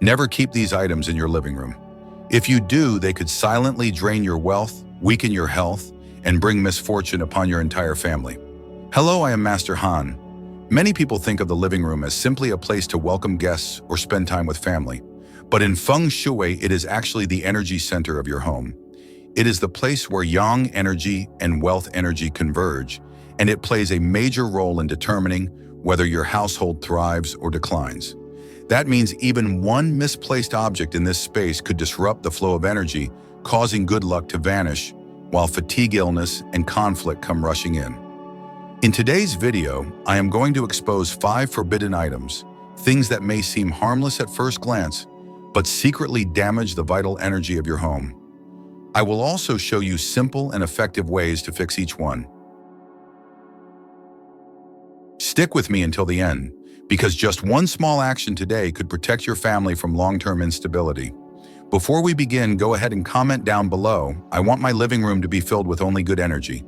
Never keep these items in your living room. If you do, they could silently drain your wealth, weaken your health, and bring misfortune upon your entire family. Hello, I am Master Han. Many people think of the living room as simply a place to welcome guests or spend time with family. But in Feng Shui, it is actually the energy center of your home. It is the place where yang energy and wealth energy converge, and it plays a major role in determining whether your household thrives or declines. That means even one misplaced object in this space could disrupt the flow of energy, causing good luck to vanish, while fatigue, illness, and conflict come rushing in. In today's video, I am going to expose 5 forbidden items, things that may seem harmless at first glance, but secretly damage the vital energy of your home. I will also show you simple and effective ways to fix each one. Stick with me until the end, because just one small action today could protect your family from long-term instability. Before we begin, go ahead and comment down below, "I want my living room to be filled with only good energy."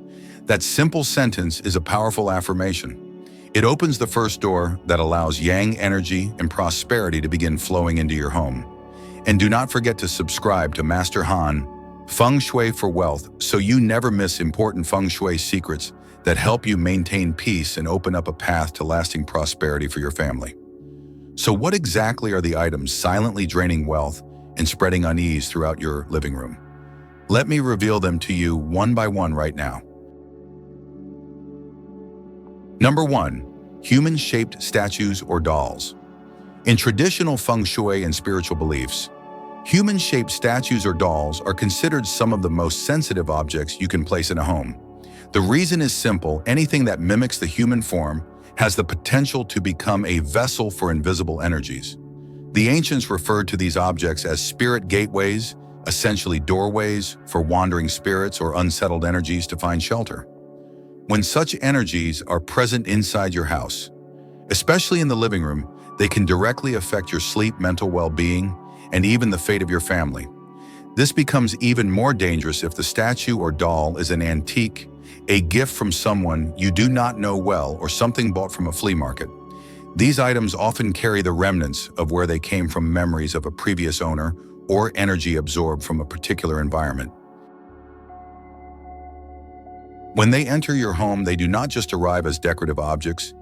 That simple sentence is a powerful affirmation. It opens the first door that allows yang energy and prosperity to begin flowing into your home. And do not forget to subscribe to Master Han, Feng Shui for Wealth, so you never miss important Feng Shui secrets that help you maintain peace and open up a path to lasting prosperity for your family. So what exactly are the items silently draining wealth and spreading unease throughout your living room? Let me reveal them to you one by one right now. Number 1. Human-shaped statues or dolls. In traditional Feng Shui and spiritual beliefs, human-shaped statues or dolls are considered some of the most sensitive objects you can place in a home. The reason is simple: anything that mimics the human form has the potential to become a vessel for invisible energies. The ancients referred to these objects as spirit gateways, essentially doorways for wandering spirits or unsettled energies to find shelter. When such energies are present inside your house, especially in the living room, they can directly affect your sleep, mental well-being, and even the fate of your family. This becomes even more dangerous if the statue or doll is an antique, a gift from someone you do not know well, or something bought from a flea market. These items often carry the remnants of where they came from, memories of a previous owner, or energy absorbed from a particular environment. When they enter your home, they do not just arrive as decorative objects.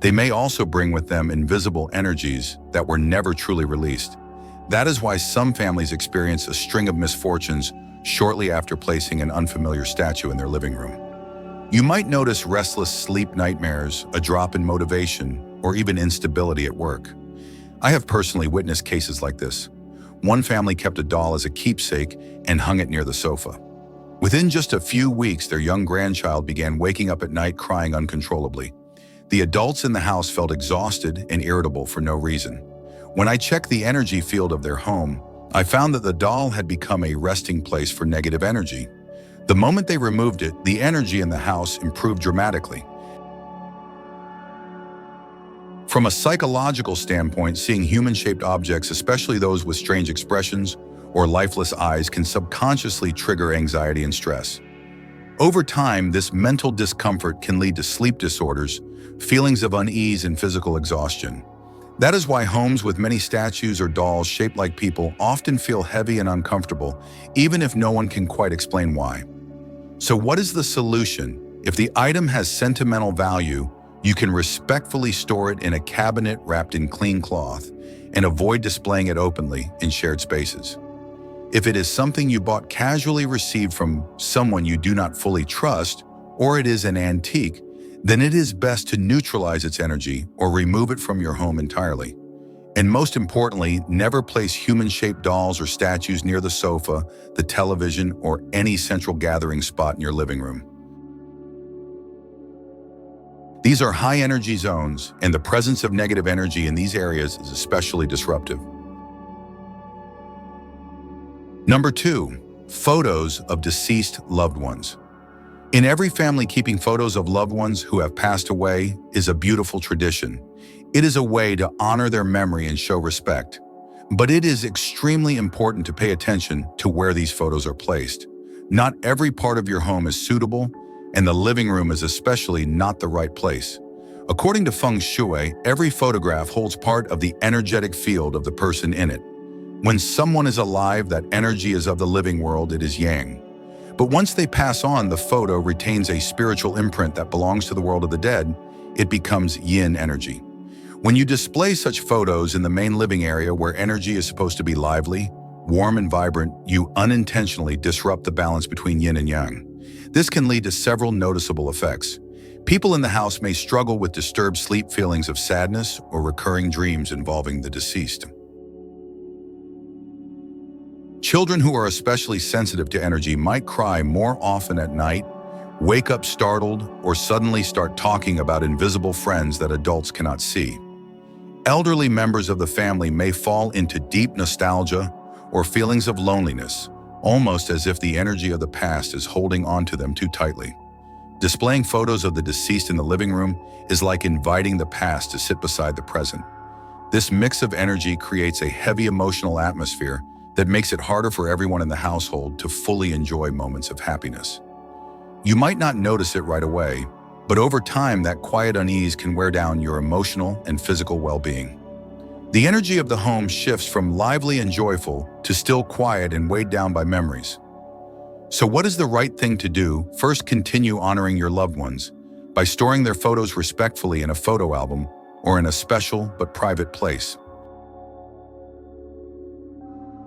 They may also bring with them invisible energies that were never truly released. That is why some families experience a string of misfortunes shortly after placing an unfamiliar statue in their living room. You might notice restless sleep, nightmares, a drop in motivation, or even instability at work. I have personally witnessed cases like this. One family kept a doll as a keepsake and hung it near the sofa. Within just a few weeks, their young grandchild began waking up at night crying uncontrollably. The adults in the house felt exhausted and irritable for no reason. When I checked the energy field of their home, I found that the doll had become a resting place for negative energy. The moment they removed it, the energy in the house improved dramatically. From a psychological standpoint, seeing human-shaped objects, especially those with strange expressions or lifeless eyes, can subconsciously trigger anxiety and stress. Over time, this mental discomfort can lead to sleep disorders, feelings of unease, and physical exhaustion. That is why homes with many statues or dolls shaped like people often feel heavy and uncomfortable, even if no one can quite explain why. So what is the solution? If the item has sentimental value, you can respectfully store it in a cabinet wrapped in clean cloth and avoid displaying it openly in shared spaces. If it is something you bought casually, received from someone you do not fully trust, or it is an antique, then it is best to neutralize its energy or remove it from your home entirely. And most importantly, never place human-shaped dolls or statues near the sofa, the television, or any central gathering spot in your living room. These are high-energy zones, and the presence of negative energy in these areas is especially disruptive. Number 2, photos of deceased loved ones. In every family, keeping photos of loved ones who have passed away is a beautiful tradition. It is a way to honor their memory and show respect. But it is extremely important to pay attention to where these photos are placed. Not every part of your home is suitable, and the living room is especially not the right place. According to Feng Shui, every photograph holds part of the energetic field of the person in it. When someone is alive, that energy is of the living world, it is yang. But once they pass on, the photo retains a spiritual imprint that belongs to the world of the dead. It becomes yin energy. When you display such photos in the main living area where energy is supposed to be lively, warm and vibrant, you unintentionally disrupt the balance between yin and yang. This can lead to several noticeable effects. People in the house may struggle with disturbed sleep, feelings of sadness, or recurring dreams involving the deceased. Children who are especially sensitive to energy might cry more often at night, wake up startled, or suddenly start talking about invisible friends that adults cannot see. Elderly members of the family may fall into deep nostalgia or feelings of loneliness, almost as if the energy of the past is holding on to them too tightly. Displaying photos of the deceased in the living room is like inviting the past to sit beside the present. This mix of energy creates a heavy emotional atmosphere that makes it harder for everyone in the household to fully enjoy moments of happiness. You might not notice it right away, but over time that quiet unease can wear down your emotional and physical well-being. The energy of the home shifts from lively and joyful to still quiet and weighed down by memories. So what is the right thing to do? First, continue honoring your loved ones by storing their photos respectfully in a photo album or in a special but private place.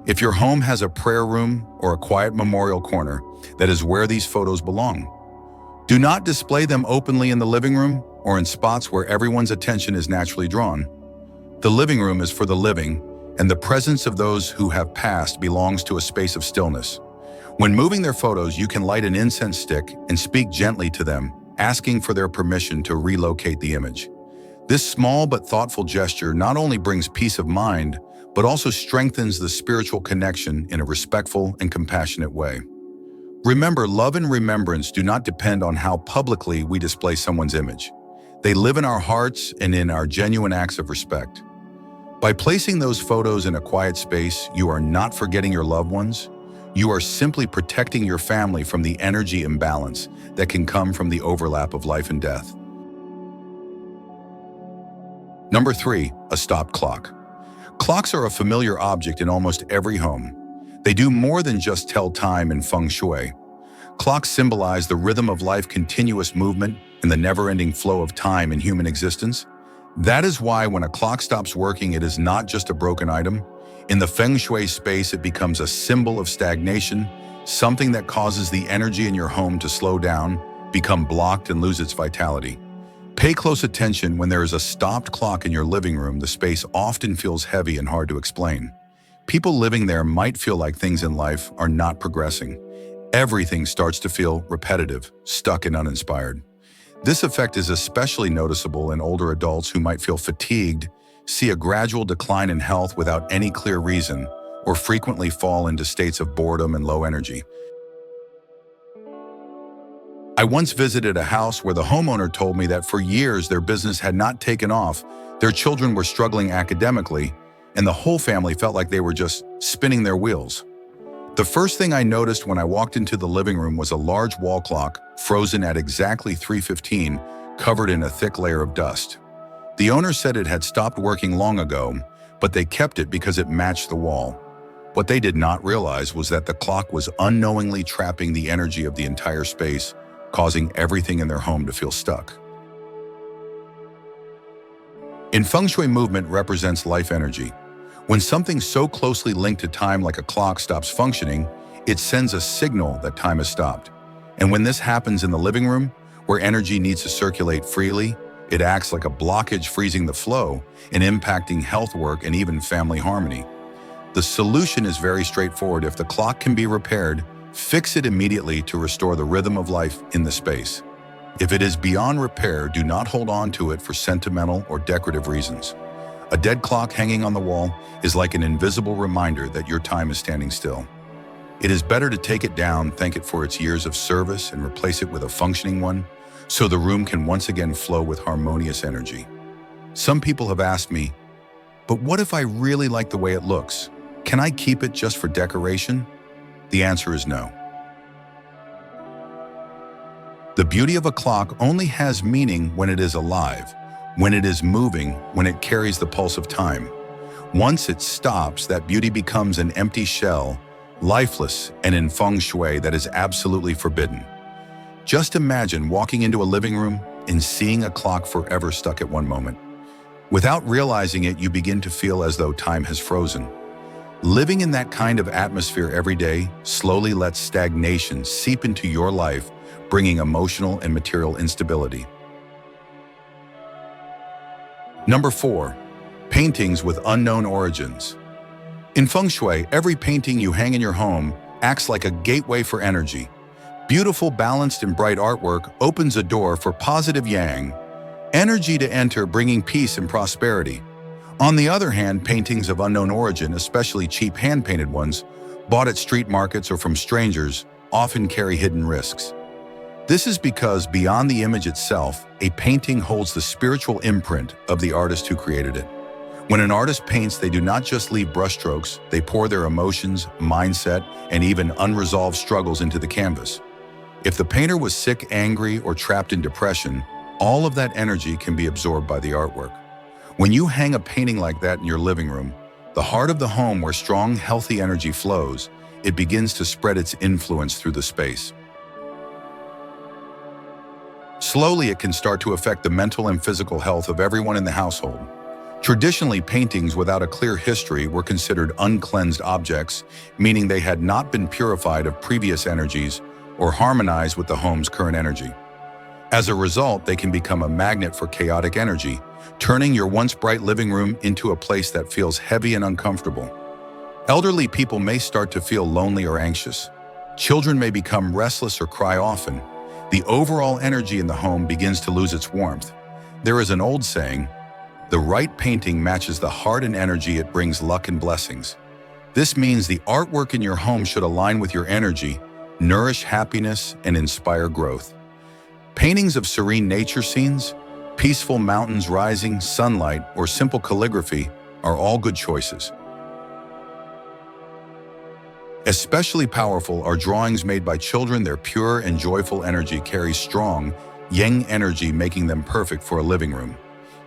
If your home has a prayer room or a quiet memorial corner, that is where these photos belong. Do not display them openly in the living room or in spots where everyone's attention is naturally drawn. The living room is for the living, and the presence of those who have passed belongs to a space of stillness. When moving their photos, you can light an incense stick and speak gently to them, asking for their permission to relocate the image. This small but thoughtful gesture not only brings peace of mind, but also strengthens the spiritual connection in a respectful and compassionate way. Remember, love and remembrance do not depend on how publicly we display someone's image. They live in our hearts and in our genuine acts of respect. By placing those photos in a quiet space, you are not forgetting your loved ones. You are simply protecting your family from the energy imbalance that can come from the overlap of life and death. Number 3, a stopped clock. Clocks are a familiar object in almost every home. They do more than just tell time in Feng Shui. Clocks symbolize the rhythm of life, continuous movement, and the never-ending flow of time in human existence. That is why when a clock stops working, it is not just a broken item. In the Feng Shui space, it becomes a symbol of stagnation, something that causes the energy in your home to slow down, become blocked, and lose its vitality. Pay close attention. When there is a stopped clock in your living room, the space often feels heavy and hard to explain. People living there might feel like things in life are not progressing. Everything starts to feel repetitive, stuck, and uninspired. This effect is especially noticeable in older adults who might feel fatigued, see a gradual decline in health without any clear reason, or frequently fall into states of boredom and low energy. I once visited a house where the homeowner told me that for years their business had not taken off, their children were struggling academically, and the whole family felt like they were just spinning their wheels. The first thing I noticed when I walked into the living room was a large wall clock, frozen at exactly 3:15, covered in a thick layer of dust. The owner said it had stopped working long ago, but they kept it because it matched the wall. What they did not realize was that the clock was unknowingly trapping the energy of the entire space, causing everything in their home to feel stuck. In Feng Shui, movement represents life energy. When something so closely linked to time like a clock stops functioning, it sends a signal that time has stopped. And when this happens in the living room, where energy needs to circulate freely, it acts like a blockage, freezing the flow and impacting health work and even family harmony. The solution is very straightforward. If the clock can be repaired, fix it immediately to restore the rhythm of life in the space. If it is beyond repair, do not hold on to it for sentimental or decorative reasons. A dead clock hanging on the wall is like an invisible reminder that your time is standing still. It is better to take it down, thank it for its years of service, and replace it with a functioning one, so the room can once again flow with harmonious energy. Some people have asked me, but what if I really like the way it looks? Can I keep it just for decoration? The answer is no. The beauty of a clock only has meaning when it is alive, when it is moving, when it carries the pulse of time. Once it stops, that beauty becomes an empty shell, lifeless, and in Feng Shui that is absolutely forbidden. Just imagine walking into a living room and seeing a clock forever stuck at one moment. Without realizing it, you begin to feel as though time has frozen. Living in that kind of atmosphere every day slowly lets stagnation seep into your life, bringing emotional and material instability. Number 4. Paintings with unknown origins. In Feng Shui, every painting you hang in your home acts like a gateway for energy. Beautiful, balanced, and bright artwork opens a door for positive yang, energy to enter, bringing peace and prosperity. On the other hand, paintings of unknown origin, especially cheap hand-painted ones, bought at street markets or from strangers, often carry hidden risks. This is because beyond the image itself, a painting holds the spiritual imprint of the artist who created it. When an artist paints, they do not just leave brushstrokes, they pour their emotions, mindset, and even unresolved struggles into the canvas. If the painter was sick, angry, or trapped in depression, all of that energy can be absorbed by the artwork. When you hang a painting like that in your living room, the heart of the home where strong, healthy energy flows, it begins to spread its influence through the space. Slowly, it can start to affect the mental and physical health of everyone in the household. Traditionally, paintings without a clear history were considered uncleansed objects, meaning they had not been purified of previous energies or harmonized with the home's current energy. As a result, they can become a magnet for chaotic energy, turning your once bright living room into a place that feels heavy and uncomfortable. Elderly people may start to feel lonely or anxious. Children may become restless or cry often. The overall energy in the home begins to lose its warmth. There is an old saying, "The right painting matches the heart and energy, it brings luck and blessings." This means the artwork in your home should align with your energy, nourish happiness, and inspire growth. Paintings of serene nature scenes, peaceful mountains rising, sunlight, or simple calligraphy are all good choices. Especially powerful are drawings made by children. Their pure and joyful energy carries strong yang energy, making them perfect for a living room.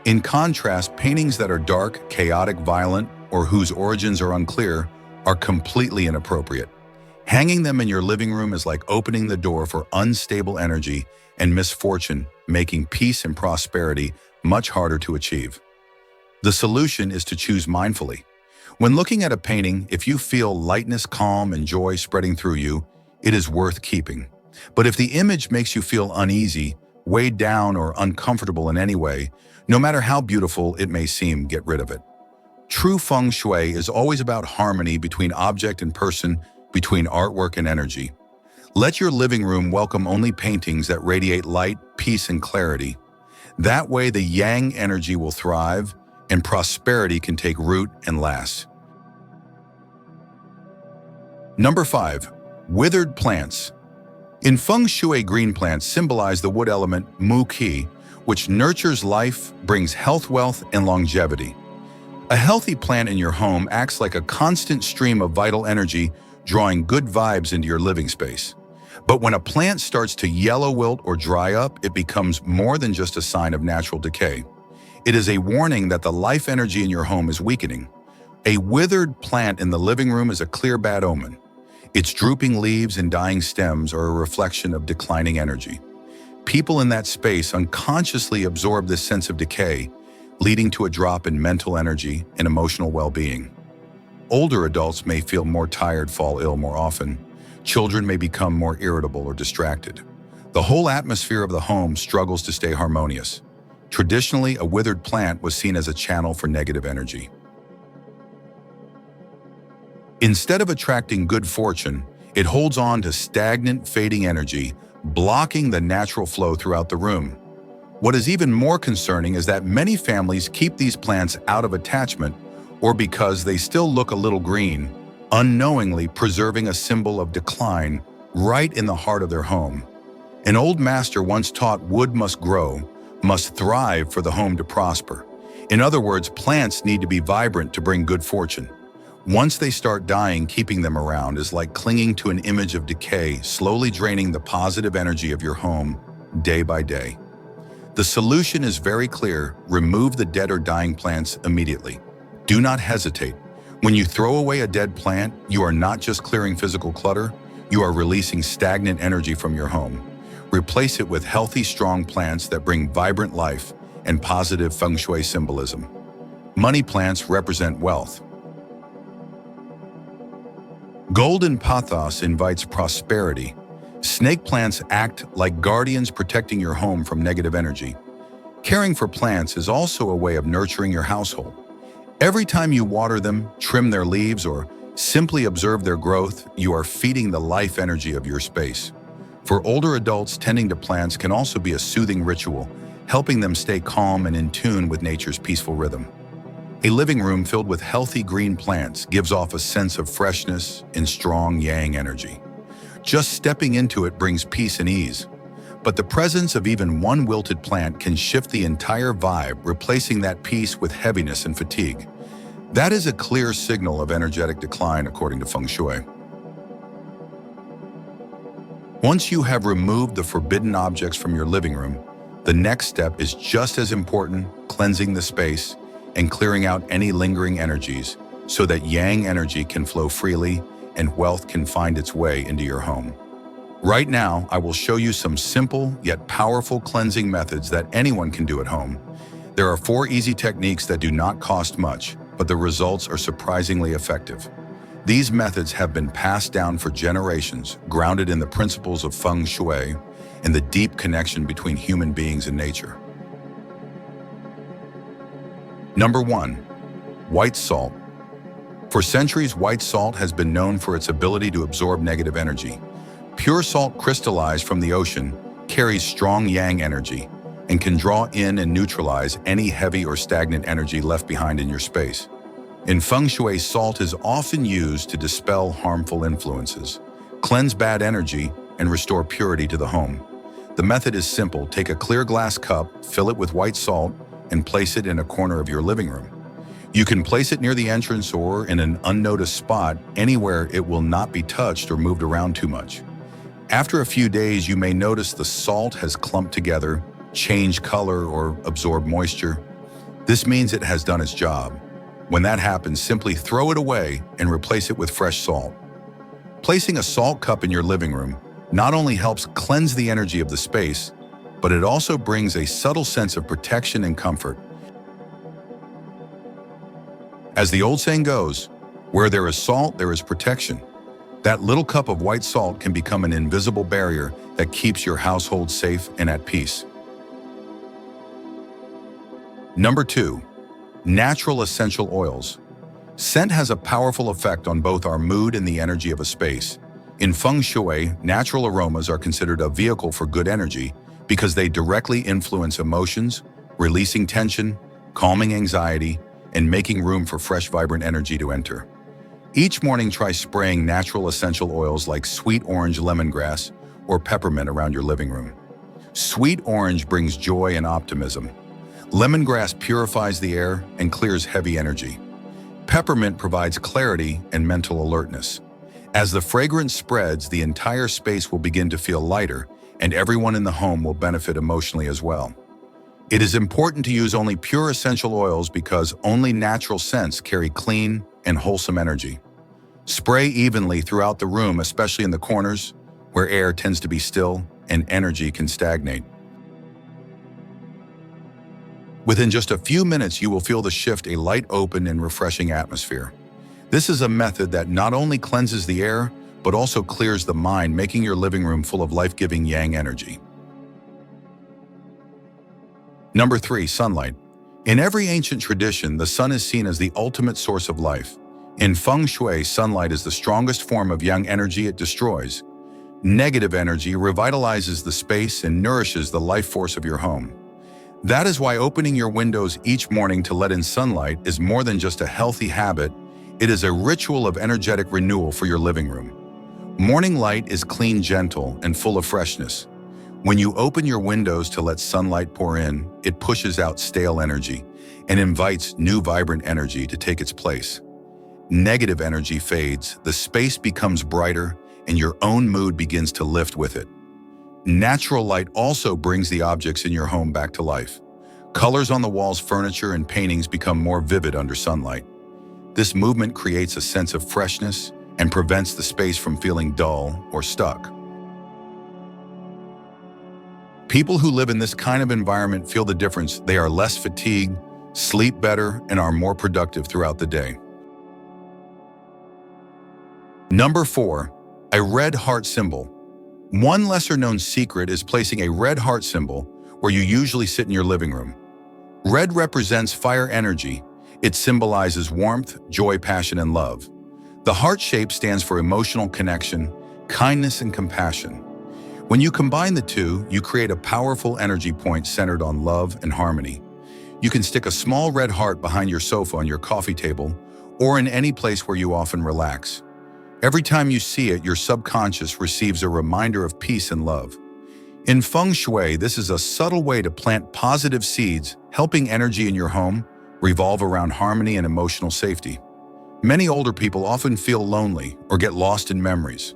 In contrast, paintings that are dark, chaotic, violent, or whose origins are unclear are completely inappropriate. Hanging them in your living room is like opening the door for unstable energy and misfortune, making peace and prosperity much harder to achieve. The solution is to choose mindfully. When looking at a painting, if you feel lightness, calm, and joy spreading through you, it is worth keeping. But if the image makes you feel uneasy, weighed down, or uncomfortable in any way, no matter how beautiful it may seem, get rid of it. True Feng Shui is always about harmony between object and person, between artwork and energy. Let your living room welcome only paintings that radiate light, peace, and clarity. That way, the yang energy will thrive and prosperity can take root and last. Number 5. Withered plants. In Feng Shui, green plants symbolize the wood element Mu Qi, which nurtures life, brings health, wealth, and longevity. A healthy plant in your home acts like a constant stream of vital energy, drawing good vibes into your living space. But when a plant starts to yellow, wilt, or dry up, it becomes more than just a sign of natural decay. It is a warning that the life energy in your home is weakening. A withered plant in the living room is a clear bad omen. Its drooping leaves and dying stems are a reflection of declining energy. People in that space unconsciously absorb this sense of decay, leading to a drop in mental energy and emotional well-being. Older adults may feel more tired, fall ill more often. Children may become more irritable or distracted. The whole atmosphere of the home struggles to stay harmonious. Traditionally, a withered plant was seen as a channel for negative energy. Instead of attracting good fortune, it holds on to stagnant, fading energy, blocking the natural flow throughout the room. What is even more concerning is that many families keep these plants out of attachment or because they still look a little green, unknowingly preserving a symbol of decline right in the heart of their home. An old master once taught wood must grow, must thrive for the home to prosper. In other words, plants need to be vibrant to bring good fortune. Once they start dying, keeping them around is like clinging to an image of decay, slowly draining the positive energy of your home day by day. The solution is very clear: remove the dead or dying plants immediately. Do not hesitate. When you throw away a dead plant, you are not just clearing physical clutter, you are releasing stagnant energy from your home. Replace it with healthy, strong plants that bring vibrant life and positive Feng Shui symbolism. Money plants represent wealth. Golden pothos invites prosperity. Snake plants act like guardians protecting your home from negative energy. Caring for plants is also a way of nurturing your household. Every time you water them, trim their leaves, or simply observe their growth, you are feeding the life energy of your space. For older adults, tending to plants can also be a soothing ritual, helping them stay calm and in tune with nature's peaceful rhythm. A living room filled with healthy green plants gives off a sense of freshness and strong yang energy. Just stepping into it brings peace and ease. But the presence of even one wilted plant can shift the entire vibe, replacing that peace with heaviness and fatigue. That is a clear signal of energetic decline, according to Feng Shui. Once you have removed the forbidden objects from your living room, the next step is just as important, cleansing the space and clearing out any lingering energies so that yang energy can flow freely and wealth can find its way into your home. Right now, I will show you some simple yet powerful cleansing methods that anyone can do at home. There are 4 easy techniques that do not cost much, but the results are surprisingly effective. These methods have been passed down for generations, grounded in the principles of Feng Shui and the deep connection between human beings and nature. Number 1. White salt. For centuries, white salt has been known for its ability to absorb negative energy. Pure salt crystallized from the ocean carries strong yang energy and can draw in and neutralize any heavy or stagnant energy left behind in your space. In Feng Shui, salt is often used to dispel harmful influences, cleanse bad energy, and restore purity to the home. The method is simple. Take a clear glass cup, fill it with white salt, and place it in a corner of your living room. You can place it near the entrance or in an unnoticed spot, anywhere it will not be touched or moved around too much. After a few days, you may notice the salt has clumped together, changed color, or absorbed moisture. This means it has done its job. When that happens, simply throw it away and replace it with fresh salt. Placing a salt cup in your living room not only helps cleanse the energy of the space, but it also brings a subtle sense of protection and comfort. As the old saying goes, where there is salt, there is protection. That little cup of white salt can become an invisible barrier that keeps your household safe and at peace. Number 2. Natural essential oils. Scent has a powerful effect on both our mood and the energy of a space. In Feng Shui, natural aromas are considered a vehicle for good energy because they directly influence emotions, releasing tension, calming anxiety, and making room for fresh, vibrant energy to enter. Each morning, try spraying natural essential oils like sweet orange lemongrass or peppermint around your living room. Sweet orange brings joy and optimism. Lemongrass purifies the air and clears heavy energy. Peppermint provides clarity and mental alertness. As the fragrance spreads, the entire space will begin to feel lighter, and everyone in the home will benefit emotionally as well. It is important to use only pure essential oils because only natural scents carry clean and wholesome energy. Spray evenly throughout the room, especially in the corners, where air tends to be still and energy can stagnate. Within just a few minutes, you will feel the shift, a light, open, and refreshing atmosphere. This is a method that not only cleanses the air, but also clears the mind, making your living room full of life-giving yang energy. Number 3, sunlight. In every ancient tradition, the sun is seen as the ultimate source of life. In Feng Shui, sunlight is the strongest form of yang energy. It destroys negative energy, revitalizes the space, and nourishes the life force of your home. That is why opening your windows each morning to let in sunlight is more than just a healthy habit. It is a ritual of energetic renewal for your living room. Morning light is clean, gentle, and full of freshness. When you open your windows to let sunlight pour in, it pushes out stale energy and invites new vibrant energy to take its place. Negative energy fades, the space becomes brighter, and your own mood begins to lift with it. Natural light also brings the objects in your home back to life. Colors on the walls, furniture, and paintings become more vivid under sunlight. This movement creates a sense of freshness and prevents the space from feeling dull or stuck. People who live in this kind of environment feel the difference. They are less fatigued, sleep better, and are more productive throughout the day. Number 4, a red heart symbol. One lesser-known secret is placing a red heart symbol where you usually sit in your living room. Red represents fire energy. It symbolizes warmth, joy, passion, and love. The heart shape stands for emotional connection, kindness, and compassion. When you combine the two, you create a powerful energy point centered on love and harmony. You can stick a small red heart behind your sofa on your coffee table or in any place where you often relax. Every time you see it, your subconscious receives a reminder of peace and love. In Feng Shui, this is a subtle way to plant positive seeds, helping energy in your home revolve around harmony and emotional safety. Many older people often feel lonely or get lost in memories.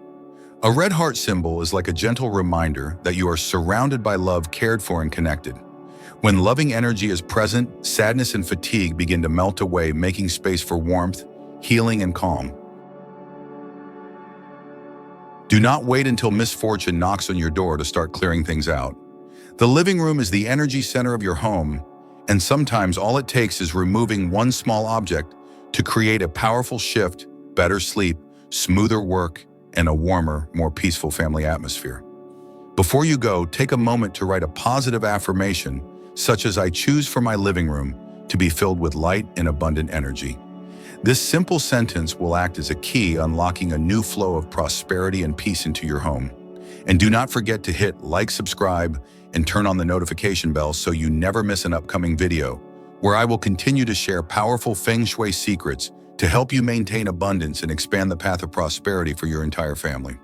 A red heart symbol is like a gentle reminder that you are surrounded by love, cared for, and connected. When loving energy is present, sadness and fatigue begin to melt away, making space for warmth, healing, and calm. Do not wait until misfortune knocks on your door to start clearing things out. The living room is the energy center of your home, and sometimes all it takes is removing one small object to create a powerful shift, better sleep, smoother work, and a warmer, more peaceful family atmosphere. Before you go, take a moment to write a positive affirmation, such as "I choose for my living room to be filled with light and abundant energy." This simple sentence will act as a key unlocking a new flow of prosperity and peace into your home. And do not forget to hit like, subscribe, and turn on the notification bell so you never miss an upcoming video, where I will continue to share powerful Feng Shui secrets to help you maintain abundance and expand the path of prosperity for your entire family.